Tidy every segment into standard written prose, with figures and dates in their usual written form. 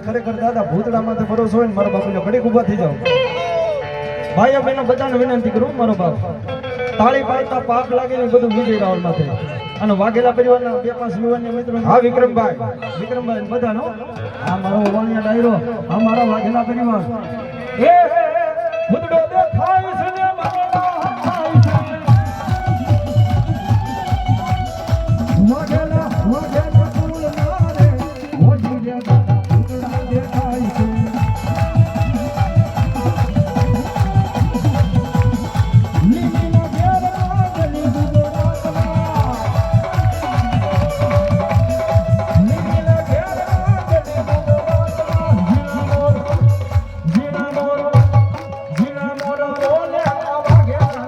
ખરેખર દાદા ભૂતડામાંથી ભરોસો હોય ને મારા બાપુને ઘડીક ઊભા થઈ જાઓ. ભાઈઓ બહેનો બધાને વિનંતી કરું, મારો બાપ તાળી પાડતા પાપ લાગીને બધું વિજય રાવલ માથે અને વાઘેલા પરિવારના 2-5 યુવાન મિત્રો. હા વિક્રમભાઈ બધાનો આ મારો વાણિયા ડાયરો, આ મારા વાઘેલા પરિવાર. એ ભૂતડો દેખાય છે ને મારા વાઘેલા ફૂલ ના રે ઓજી રે ભૂતડા દેખાય છે. લીલીના ઘેરા ગલી ગુજરાતમાં, લીલીના ઘેરા ગલી ગુજરાતમાં જીણા મોર બોલે આ વાઘેલા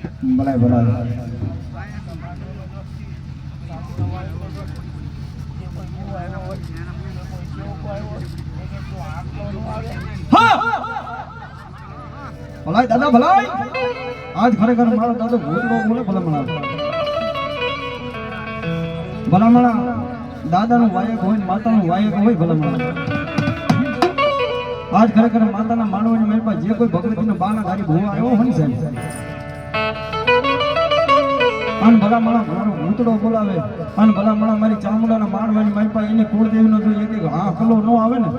ભલાય ભલાય. ભલાય દાદા ભલાય. આજ ખરેખર મારો દાદો ભૂતડો બોલે ભલામણા. ભલામણા દાદાનું વાયક હોય ને માતાનું વાયક હોય ભલામણા. આજ ખરેખર માતાના માનવાની મેળ પર જે કોઈ ભગવતીનો બાના ધારી ભૂવા આવ્યો હોય ને સાહેબ, અન ભલામણા મારો ભૂતડો બોલાવે, અન ભલામણા મારી ચામુંડાના માનવાની મેળ પર એની કુળદેવીનો જો એક આંકલો ન આવે ને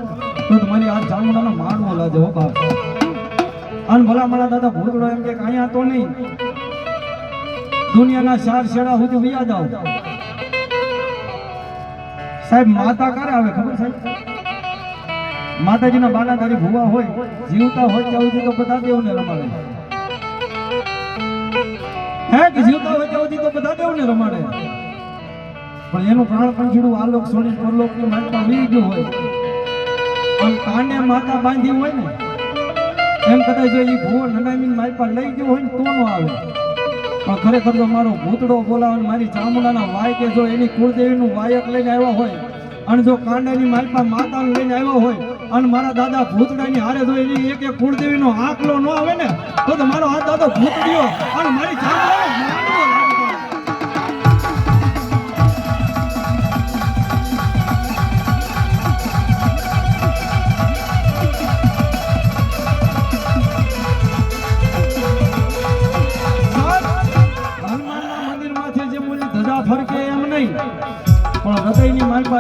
તો તમારી આ ચામુંડાનો માનવો લાજે હો બાપ. અન ભલામણા દાદા ભૂતડો એમ કે અહીંયા તો નહીં, દુનિયાના ચાર શેડા સુધી વિયા જાવ સાહેબ. માતા ક્યારે આવે ખબર સાહેબ? માતાજીના બાના ધારી ભૂવા હોય, જીવતા હોય ત્યાં સુધી તો બધા દેવને રમાડે. હે કે જીવતા હોય ત્યાં સુધી તો બધા દેવને રમાડે, પણ એનું પ્રાણ પંખીડું આલોક છોડી પરલોકની માતા વી ગયું હોય અને કાને માતા બાંધી હોય ને એમ કદાચ જો એ ભૂવો નનામીને માલપા લઈ ગયો હોય ને તો નો આવે. પણ ખરેખર તો મારો ભૂતડો બોલાવે, મારી ચામુંડાના વાયકે જો એની કુળદેવીનું વાયક લઈને આવ્યા હોય અને જો કાંડાની માલપા માતાને લઈને આવ્યો હોય અને મારા દાદા ભૂતડાની હારે જો એની એક એક કુળદેવીનો આંકલો ન આવે ને તો મારો આ દાદો ભૂતડીયો અને મારી ચામુંડાનો માનવો લાગતો. હનુમાનના મંદિરમાંથી જે મુલી ધજા ફરકે એમ નહીં, પણ હૃદયની માલપા